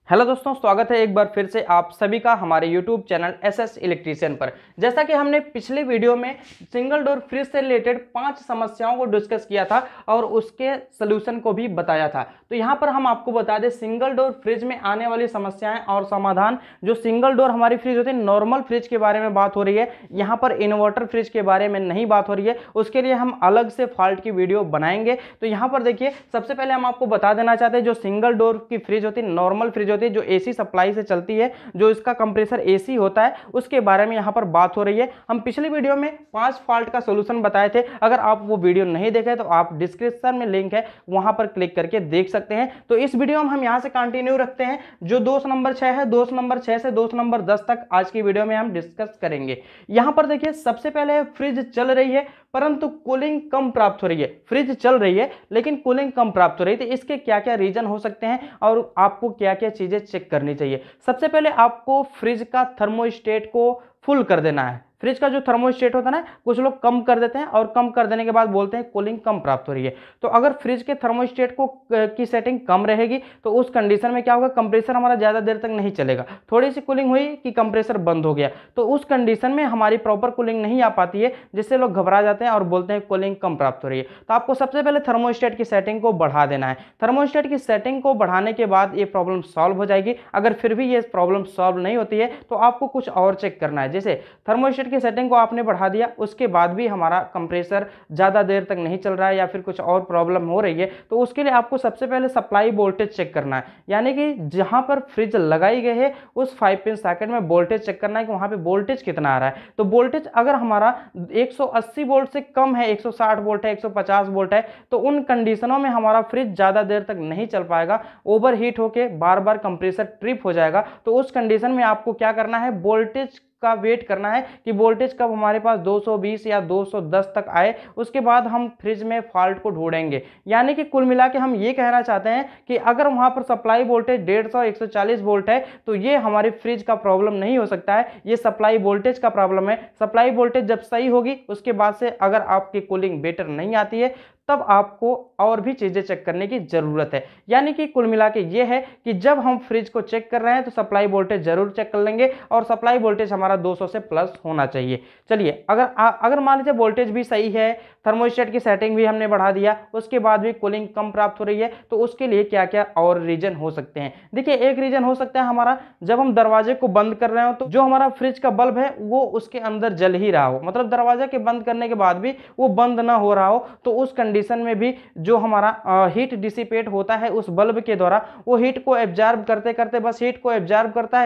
Hello दोस्तों, स्वागत है एक बार फिर से आप सभी का हमारे YouTube चैनल एसएस इलेक्ट्रीशियन पर। जैसा कि हमने पिछले वीडियो में सिंगल डोर फ्रिज से रिलेटेड 5 समस्याओं को डिस्कस किया था और उसके सलूशन को भी बताया था। तो यहाँ पर हम आपको बता दें सिंगल डोर फ्रिज में आने वाली समस्याएं और समाधान। जो सिंगल डोर हमारी फ्रिज होती है, नॉर्मल फ्रिज के बारे में बात हो रही है, यहाँ पर इन्वर्टर फ्रिज के बारे में नहीं बात हो रही है। उसके लिए हम अलग से फॉल्ट की वीडियो बनाएंगे। तो यहाँ पर देखिए, सबसे पहले हम आपको बता देना चाहते हैं जो सिंगल डोर की फ्रिज होती है, नॉर्मल फ्रिज जो एसी सप्लाई से चलती है, जो इसका कंप्रेसर एसी होता है, उसके बारे में यहां पर बात हो रही है। हम पिछली वीडियो में 5 फॉल्ट का सॉल्यूशन बताए थे। अगर आप वो वीडियो नहीं देखे तो आप डिस्क्रिप्शन में लिंक है, वहां पर क्लिक करके देख सकते हैं। तो इस वीडियो में हम यहां से कंटिन्यू रखते हैं। जो दोष नंबर 6 है, दोष नंबर 6 से दोष नंबर 10 तक आज की वीडियो में हम डिस्कस करेंगे। यहां पर देखिए, सबसे पहले फ्रिज चल रही है परंतु कूलिंग कम प्राप्त हो रही है। फ्रिज चल रही है लेकिन कूलिंग कम प्राप्त हो रही है। तो इसके क्या क्या रीजन हो सकते हैं और आपको क्या क्या चीजें चेक करनी चाहिए। सबसे पहले आपको फ्रिज का थर्मोस्टेट को फुल कर देना है। फ्रिज का जो थर्मोस्टेट होता है ना, कुछ लोग कम कर देते हैं और कम कर देने के बाद बोलते हैं कूलिंग कम प्राप्त हो रही है। तो अगर फ्रिज के थर्मोस्टेट को की सेटिंग कम रहेगी तो उस कंडीशन में क्या होगा, कंप्रेसर हमारा ज़्यादा देर तक नहीं चलेगा। थोड़ी सी कूलिंग हुई कि कंप्रेसर बंद हो गया, तो उस कंडीशन में हमारी प्रॉपर कूलिंग नहीं आ पाती है, जिससे लोग घबरा जाते हैं और बोलते हैं कूलिंग कम प्राप्त हो रही है। तो आपको सबसे पहले थर्मोस्टेट की सेटिंग को बढ़ा देना है। थर्मोस्टेट की सेटिंग को बढ़ाने के बाद ये प्रॉब्लम सॉल्व हो जाएगी। अगर फिर भी ये प्रॉब्लम सॉल्व नहीं होती है तो आपको कुछ और चेक करना है। जैसे थर्मोस्टेट की सेटिंग को आपने बढ़ा दिया, उसके बाद भी हमारा कंप्रेसर ज़्यादा देर तक नहीं चल रहा है या फिर कुछ और प्रॉब्लम हो रही है, तो उसके लिए आपको सबसे पहले सप्लाई वोल्टेज चेक करना है। यानी कि जहां पर फ्रिज लगाई गई है उस 5 पिन सॉकेट में वोल्टेज चेक करना है कि वहां पे वोल्टेज कितना आ रहा है। तो वोल्टेज अगर हमारा 180 वोल्ट से कम है, 160 वोल्ट है, 150 वोल्ट है, तो उन कंडीशनों में हमारा फ्रिज ज़्यादा देर तक नहीं चल पाएगा, ओवर हीट होकर बार बार कंप्रेसर ट्रिप हो जाएगा। तो उस कंडीशन में आपको क्या करना है, वोल्टेज का वेट करना है कि वोल्टेज कब हमारे पास 220 या 210 तक आए, उसके बाद हम फ्रिज में फॉल्ट को ढूंढेंगे। यानी कि कुल मिला के हम ये कहना चाहते हैं कि अगर वहां पर सप्लाई वोल्टेज 150 140 वोल्ट है तो ये हमारी फ्रिज का प्रॉब्लम नहीं हो सकता है, ये सप्लाई वोल्टेज का प्रॉब्लम है। सप्लाई वोल्टेज जब सही होगी उसके बाद से अगर आपकी कूलिंग बेटर नहीं आती है तब आपको और भी चीजें चेक करने की जरूरत है। यानी कि कुल मिला के ये है कि जब हम फ्रिज को चेक कर रहे हैं तो सप्लाई वोल्टेज जरूर चेक कर लेंगे और सप्लाई वोल्टेज हमारा 200 से प्लस होना चाहिए। चलिए, अगर मान लीजिए वोल्टेज भी सही है, थर्मोस्टेट की सेटिंग भी हमने बढ़ा दिया, उसके बाद भी कूलिंग कम प्राप्त हो रही है, तो उसके लिए क्या क्या और रीजन हो सकते हैं। देखिए, एक रीजन हो सकता है हमारा जब हम दरवाजे को बंद कर रहे हो तो जो हमारा फ्रिज का बल्ब है वो उसके अंदर जल ही रहा हो, मतलब दरवाजे के बंद करने के बाद भी वो बंद ना हो रहा हो, तो उस कंडीशन में भी जो हमारा हीट डिसिपेट होता है उस बल्ब के द्वारा, वो हीट को एब्जॉर्ब करते करते बस हीट को एब्जॉर्ब करता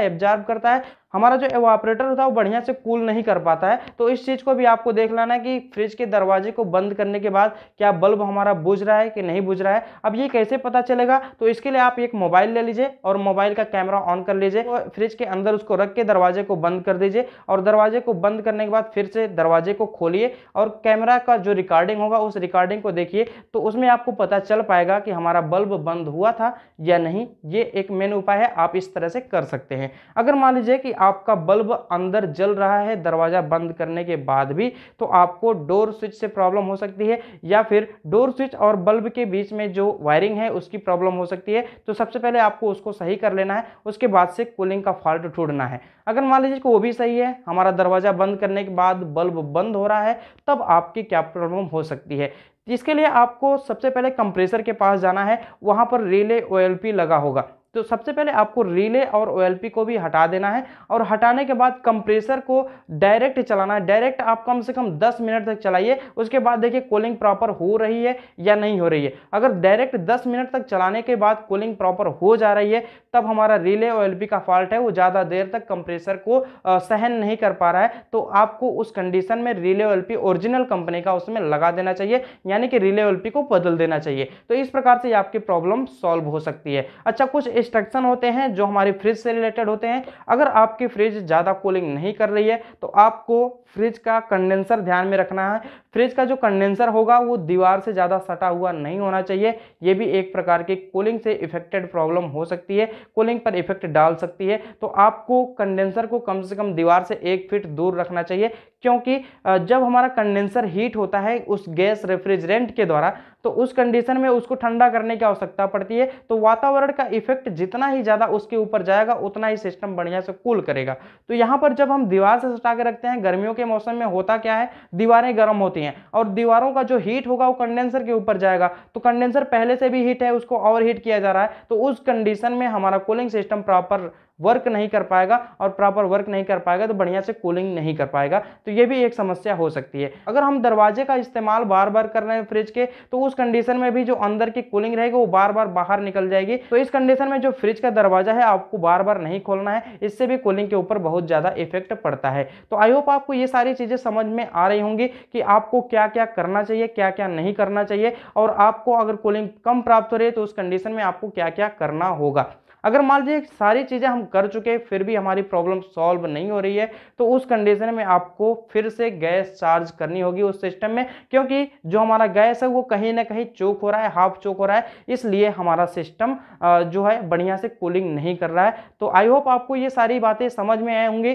है, हमारा जो एवापोरेटर होता है वो बढ़िया से कूल नहीं कर पाता है। तो इस चीज को भी आपको देख लेना है कि फ्रिज के दरवाजे को बंद करने के बाद क्या बल्ब हमारा बुझ रहा है कि नहीं बुझ रहा है। अब ये कैसे पता चलेगा, तो इसके लिए आप एक मोबाइल ले लीजिए और मोबाइल का कैमरा ऑन कर लीजिए, तो फ्रिज के अंदर उसको रख के दरवाजे को बंद कर दीजिए और दरवाजे को बंद करने के बाद फिर से दरवाजे को खोलिए और कैमरा का जो रिकॉर्डिंग होगा उस रिकॉर्डिंग को देखिए, तो उसमें आपको पता चल पाएगा कि हमारा बल्ब बंद हुआ था या नहीं। ये एक मेन उपाय है, आप इस तरह से कर सकते हैं। अगर मान लीजिए कि आपका बल्ब अंदर जल रहा है दरवाजा बंद करने के बाद भी, तो आपको डोर स्विच से प्रॉब्लम हो सकती है या फिर डोर स्विच और बल्ब के बीच में जो वायरिंग है उसकी प्रॉब्लम हो सकती है। तो सबसे पहले आपको उसको सही कर लेना है, उसके बाद से कूलिंग का फॉल्ट ढूंढना है। अगर मान लीजिए कि वो भी सही है, हमारा दरवाजा बंद करने के बाद बल्ब बंद हो रहा है, तब आपकी क्या प्रॉब्लम हो सकती है। इसके लिए आपको सबसे पहले कंप्रेसर के पास जाना है, वहां पर रिले ओएलपी लगा होगा। तो सबसे पहले आपको रिले और ओएलपी को भी हटा देना है और हटाने के बाद कंप्रेसर को डायरेक्ट चलाना है। डायरेक्ट आप कम से कम 10 मिनट तक चलाइए, उसके बाद देखिए कूलिंग प्रॉपर हो रही है या नहीं हो रही है। अगर डायरेक्ट 10 मिनट तक चलाने के बाद कूलिंग प्रॉपर हो जा रही है, तब हमारा रिले ओएलपी का फॉल्ट है, वो ज़्यादा देर तक कंप्रेसर को सहन नहीं कर पा रहा है। तो आपको उस कंडीशन में रिले ओएलपी ओरिजिनल कंपनी का उसमें लगा देना चाहिए, यानी कि रिले ओएलपी को बदल देना चाहिए। तो इस प्रकार से आपकी प्रॉब्लम सॉल्व हो सकती है। अच्छा, कुछ इंस्ट्रक्शन होते हैं जो हमारी फ्रिज से रिलेटेड होते हैं। अगर आपकी फ्रिज ज़्यादा कूलिंग नहीं कर रही है तो आपको फ्रिज का कंडेंसर ध्यान में रखना है। फ्रिज का जो कंडेंसर होगा वो दीवार से ज़्यादा सटा हुआ नहीं होना चाहिए। ये भी एक प्रकार की कूलिंग से इफेक्टेड प्रॉब्लम हो सकती है, कूलिंग पर इफेक्ट डाल सकती है। तो आपको कंडेंसर को कम से कम दीवार से 1 फीट दूर रखना चाहिए, क्योंकि जब हमारा कंडेंसर हीट होता है उस गैस रेफ्रिजरेंट के द्वारा, तो उस कंडीशन में उसको ठंडा करने की आवश्यकता पड़ती है। तो वातावरण का इफेक्ट जितना ही ज़्यादा उसके ऊपर जाएगा उतना ही सिस्टम बढ़िया से कूल करेगा। तो यहाँ पर जब हम दीवार से सटा के रखते हैं, गर्मियों के मौसम में होता क्या है, दीवारें गर्म होती हैं और दीवारों का जो हीट होगा वो कंडेंसर के ऊपर जाएगा। तो कंडेंसर पहले से भी हीट है, उसको ओवर हीट किया जा रहा है, तो उस कंडीशन में हमारा कूलिंग सिस्टम प्रॉपर वर्क नहीं कर पाएगा, और प्रॉपर वर्क नहीं कर पाएगा तो बढ़िया से कूलिंग नहीं कर पाएगा। तो ये भी एक समस्या हो सकती है। अगर हम दरवाजे का इस्तेमाल बार बार कर रहे हैं फ्रिज के, तो उस कंडीशन में भी जो अंदर की कूलिंग रहेगी वो बार बार बाहर निकल जाएगी। तो इस कंडीशन में जो फ्रिज का दरवाजा है आपको बार बार नहीं खोलना है, इससे भी कूलिंग के ऊपर बहुत ज्यादा इफेक्ट पड़ता है। तो आई होप आपको ये सारी चीजें समझ में आ रही होंगी कि आपको क्या क्या करना चाहिए, क्या क्या नहीं करना चाहिए, और आपको अगर कूलिंग कम प्राप्त हो रही है तो उस कंडीशन में आपको क्या क्या करना होगा। अगर मान लीजिए सारी चीज़ें हम कर चुके हैं फिर भी हमारी प्रॉब्लम सॉल्व नहीं हो रही है, तो उस कंडीशन में आपको फिर से गैस चार्ज करनी होगी उस सिस्टम में, क्योंकि जो हमारा गैस है वो कहीं ना कहीं चोक हो रहा है, हाफ चोक हो रहा है, इसलिए हमारा सिस्टम जो है बढ़िया से कूलिंग नहीं कर रहा है। तो आई होप आपको ये सारी बातें समझ में आए होंगे।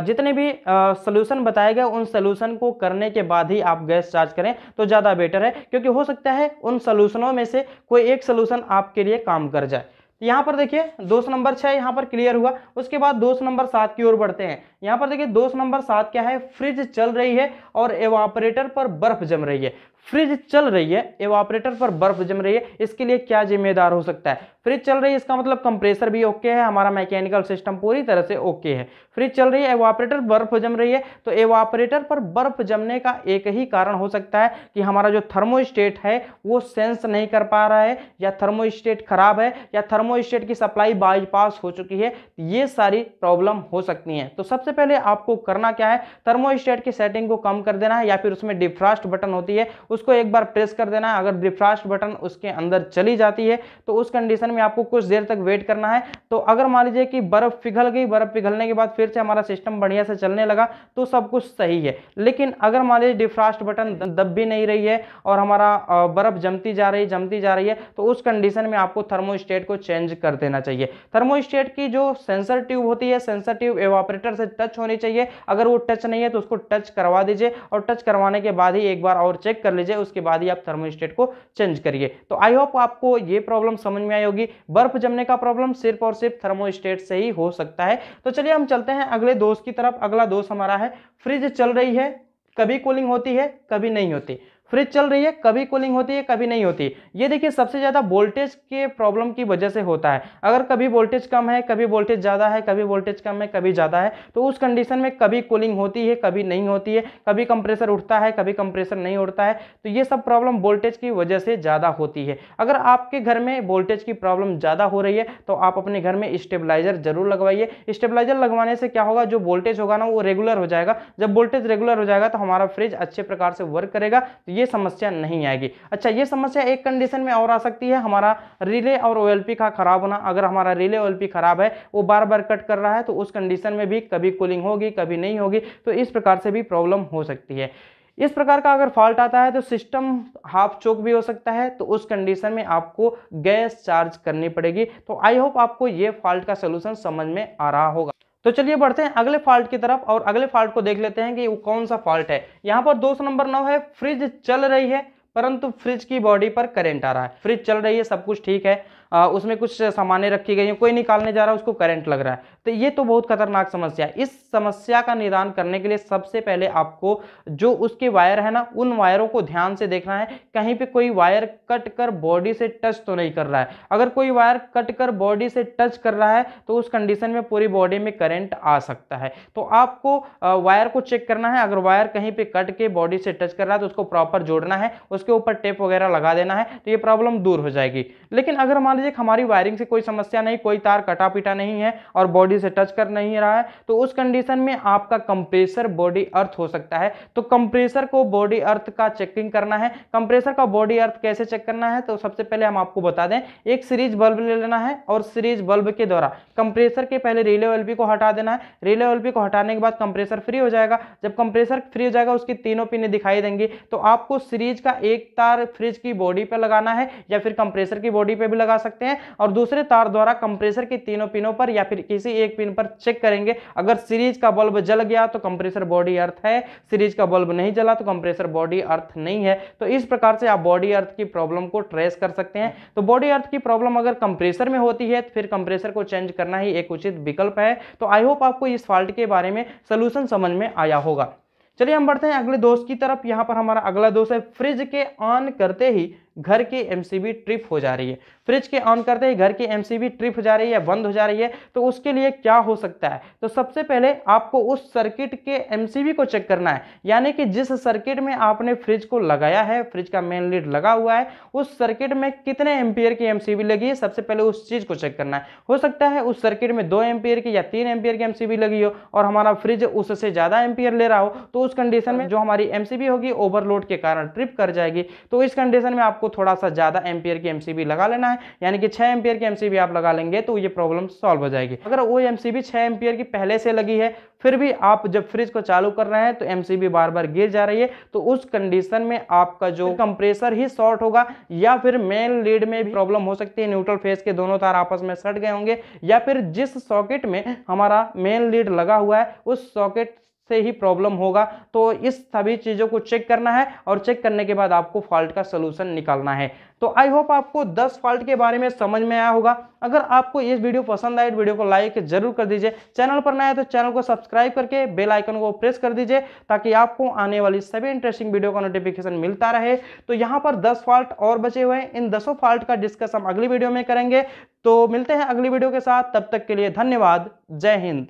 जितने भी सोल्यूशन बताए गए उन सोल्यूशन को करने के बाद ही आप गैस चार्ज करें तो ज़्यादा बेटर है, क्योंकि हो सकता है उन सोल्यूशनों में से कोई एक सोल्यूशन आपके लिए काम कर जाए। यहाँ पर देखिए दोष नंबर 6 यहाँ पर क्लियर हुआ। उसके बाद दोष नंबर 7 की ओर बढ़ते हैं। यहाँ पर देखिए दोष नंबर 7 क्या है, फ्रिज चल रही है और एवापोरेटर पर बर्फ जम रही है। फ्रिज चल रही है, एवापोरेटर पर बर्फ जम रही है, इसके लिए क्या जिम्मेदार हो सकता है। फ्रिज चल रही है इसका मतलब कंप्रेसर भी ओके है, हमारा मैकेनिकल सिस्टम पूरी तरह से ओके है। फ्रिज चल रही है, एवापोरेटर बर्फ जम रही है, तो एवापोरेटर पर बर्फ जमने का एक ही कारण हो सकता है कि हमारा जो थर्मोस्टेट है वो सेंस नहीं कर पा रहा है, या थर्मोस्टेट खराब है, या थर्मोस्टेट की सप्लाई बाईपास हो चुकी है। ये सारी प्रॉब्लम हो सकती है। तो सबसे पहले आपको करना क्या है, थर्मोस्टेट की सेटिंग को कम कर देना है, या फिर उसमें डिफ्रॉस्ट बटन होती है उसको एक बार प्रेस कर देना है। अगर डिफ्रॉस्ट बटन उसके अंदर चली जाती है तो उस कंडीशन में आपको कुछ देर तक वेट करना है। तो अगर मान लीजिए कि बर्फ पिघल गई, बर्फ पिघलने के बाद फिर से हमारा सिस्टम बढ़िया से चलने लगा तो सब कुछ सही है। लेकिन अगर मान लीजिए डिफ्रॉस्ट बटन दब भी नहीं रही है और हमारा बर्फ जमती जा रही है तो उस कंडीशन में आपको थर्मोस्टेट को चेंज कर देना चाहिए। थर्मोस्टेट की जो सेंसर ट्यूब होती है, सेंसर ट्यूब एवापोरेटर से टच होनी चाहिए। अगर वो टच नहीं है तो उसको टच करवा दीजिए, और टच करवाने के बाद ही एक बार और चेक कर लीजिए, उसके बाद ही आप थर्मोस्टेट को चेंज करिए। तो आई होप आपको ये प्रॉब्लम समझ में आई होगी। बर्फ जमने का प्रॉब्लम सिर्फ और सिर्फ थर्मोस्टेट से ही हो सकता है। तो चलिए हम चलते हैं अगले दोष की तरफ। अगला दोष हमारा है, फ्रिज चल रही है, कभी कूलिंग होती है कभी नहीं होती। फ्रिज चल रही है, कभी कूलिंग होती है कभी नहीं होती। ये देखिए सबसे ज्यादा वोल्टेज के प्रॉब्लम की वजह से होता है। अगर कभी वोल्टेज कम है, कभी वोल्टेज ज्यादा है, कभी वोल्टेज कम है, कभी ज्यादा है, तो उस कंडीशन में कभी कूलिंग होती है कभी नहीं होती है, कभी कंप्रेसर उठता है कभी कंप्रेसर नहीं उठता है। तो ये सब प्रॉब्लम वोल्टेज की वजह से ज्यादा होती है। अगर आपके घर में वोल्टेज की प्रॉब्लम ज्यादा हो रही है तो आप अपने घर में स्टेबलाइजर जरूर लगवाइए। स्टेबलाइजर लगवाने से क्या होगा, जो वोल्टेज होगा ना वो रेगुलर हो जाएगा। जब वोल्टेज रेगुलर हो जाएगा तो हमारा फ्रिज अच्छे प्रकार से वर्क करेगा, तो ये समस्या नहीं आएगी। अच्छा, ये समस्या एक कंडीशन में और आ सकती है, हमारा रिले और ओएलपी का खराब होना। अगर हमारा रिले ओएलपी खराब है, वो बार बार कट कर रहा है, तो उस कंडीशन में भी कभी कूलिंग होगी कभी नहीं होगी। तो इस प्रकार से भी प्रॉब्लम हो सकती है। इस प्रकार का अगर फॉल्ट आता है तो सिस्टम हाफ चोक भी हो सकता है, तो उस कंडीशन में आपको गैस चार्ज करनी पड़ेगी। तो आई होप आपको ये फॉल्ट का सलूशन समझ में आ रहा होगा। तो चलिए बढ़ते हैं अगले फॉल्ट की तरफ, और अगले फॉल्ट को देख लेते हैं कि वो कौन सा फॉल्ट है। यहाँ पर दोष नंबर 9 है, फ्रिज चल रही है परंतु फ्रिज की बॉडी पर करंट आ रहा है। फ्रिज चल रही है, सब कुछ ठीक है, उसमें कुछ सामानें रखी गई हैं, कोई निकालने जा रहा है उसको करंट लग रहा है। तो ये तो बहुत खतरनाक समस्या है। इस समस्या का निदान करने के लिए सबसे पहले आपको जो उसके वायर है ना, उन वायरों को ध्यान से देखना है, कहीं पे कोई वायर कट कर बॉडी से टच तो नहीं कर रहा है। अगर कोई वायर कट कर बॉडी से टच कर रहा है तो उस कंडीशन में पूरी बॉडी में करंट आ सकता है। तो आपको वायर को चेक करना है। अगर वायर कहीं पे कट के बॉडी से टच कर रहा है तो उसको प्रॉपर जोड़ना है, उसके ऊपर टेप वगैरह लगा देना है, तो ये प्रॉब्लम दूर हो जाएगी। लेकिन अगर मान लीजिए हमारी वायरिंग से कोई समस्या नहीं, कोई तार कटा पिटा नहीं है और बॉडी से टच कर नहीं रहा है, तो उस कंडीशन में आपका कंप्रेसर बॉडी अर्थ हो सकता है। तो कंप्रेसर को बॉडी अर्थ का चेकिंग करना है। कंप्रेसर का बॉडी अर्थ कैसे चेक करना है, तो सबसे पहले हम आपको बता दें, एक सीरीज बल्ब ले लेना है और सीरीज बल्ब के द्वारा कंप्रेसर के पहले रिले एलपी को हटा देना है। रिले एलपी को हटाने के बाद कंप्रेसर फ्री हो जाएगा। जब कंप्रेसर फ्री हो जाएगा उसकी तीनों पिन दिखाई देंगी, तो आपको सीरीज का एक तार फ्रिज की बॉडी पे लगाना है या फिर कंप्रेसर की बॉडी पे भी लगा सकते हैं और दूसरे तार द्वारा कंप्रेसर की तीनों पिनों पर या फिर किसी एक पिन पर चेक करेंगे। अगर सीरीज का बल्ब जल गया तो कंप्रेसर बॉडी अर्थ है, सीरीज का बल्ब नहीं जला तो कंप्रेसर बॉडी अर्थ नहीं है। तो इस प्रकार से आप बॉडी अर्थ की प्रॉब्लम को ट्रेस कर सकते हैं। तो बॉडी अर्थ की प्रॉब्लम अगर कंप्रेसर में होती है तो फिर कंप्रेसर को चेंज करना ही एक उचित विकल्प है। तो आई होप आपको इस फॉल्ट के बारे में सलूशन समझ में आया होगा। चलिए हम बढ़ते हैं अगले दोष की तरफ। यहां पर हमारा अगला दोष है, फ्रिज के ऑन करते ही घर की एमसीबी ट्रिप हो जा रही है। फ्रिज के ऑन करते ही घर की एमसीबी ट्रिप हो जा रही है, बंद हो जा रही है, तो उसके लिए क्या हो सकता है? तो सबसे पहले आपको उस सर्किट के एमसीबी को चेक करना है, यानी कि जिस सर्किट में आपने फ्रिज को लगाया है, फ्रिज का मेन लीड लगा हुआ है, उस सर्किट में कितने एम्पियर की एमसीबी लगी है, सबसे पहले उस चीज को चेक करना है। हो सकता है उस सर्किट में 2 एम्पियर की या 3 एम्पियर की एमसीबी लगी हो और हमारा फ्रिज उससे ज्यादा एम्पियर ले रहा हो, तो उस कंडीशन में जो हमारी एमसीबी होगी ओवरलोड के कारण ट्रिप कर जाएगी। तो इस कंडीशन में आपको थोड़ा सा ज्यादा एम्पियर की एमसीबी लगा लेना है, यानी कि 6 एम्पियर की एमसीबी आप लगा लेंगे तो ये प्रॉब्लम सॉल्व हो जाएगी। अगर वो एमसीबी 6 एम्पियर की पहले से लगी है, फिर भी आप जब फ्रिज को चालू कर रहे हैं तो एमसीबी बार बार गिर जा रही है, तो उस कंडीशन में आपका जो कंप्रेसर ही शॉर्ट होगा या फिर मेन लीड में भी प्रॉब्लम हो सकती है। न्यूट्रल फेज के दोनों तार आपस में सट गए होंगे या फिर जिस सॉकेट में हमारा मेन लीड लगा हुआ है उस सॉकेट से ही प्रॉब्लम होगा। तो इस सभी चीजों को चेक करना है और चेक करने के बाद आपको फॉल्ट का सलूशन निकालना है। तो आई होप आपको 10 फॉल्ट के बारे में समझ में आया होगा। अगर आपको ये वीडियो पसंद आए तो वीडियो को लाइक जरूर कर दीजिए। चैनल पर नया है तो चैनल को सब्सक्राइब करके बेल आइकन को प्रेस कर दीजिए ताकि आपको आने वाली सभी इंटरेस्टिंग वीडियो का नोटिफिकेशन मिलता रहे। तो यहाँ पर 10 फॉल्ट और बचे हुए हैं, इन 10 फॉल्ट का डिस्कस हम अगली वीडियो में करेंगे। तो मिलते हैं अगली वीडियो के साथ, तब तक के लिए धन्यवाद। जय हिंद।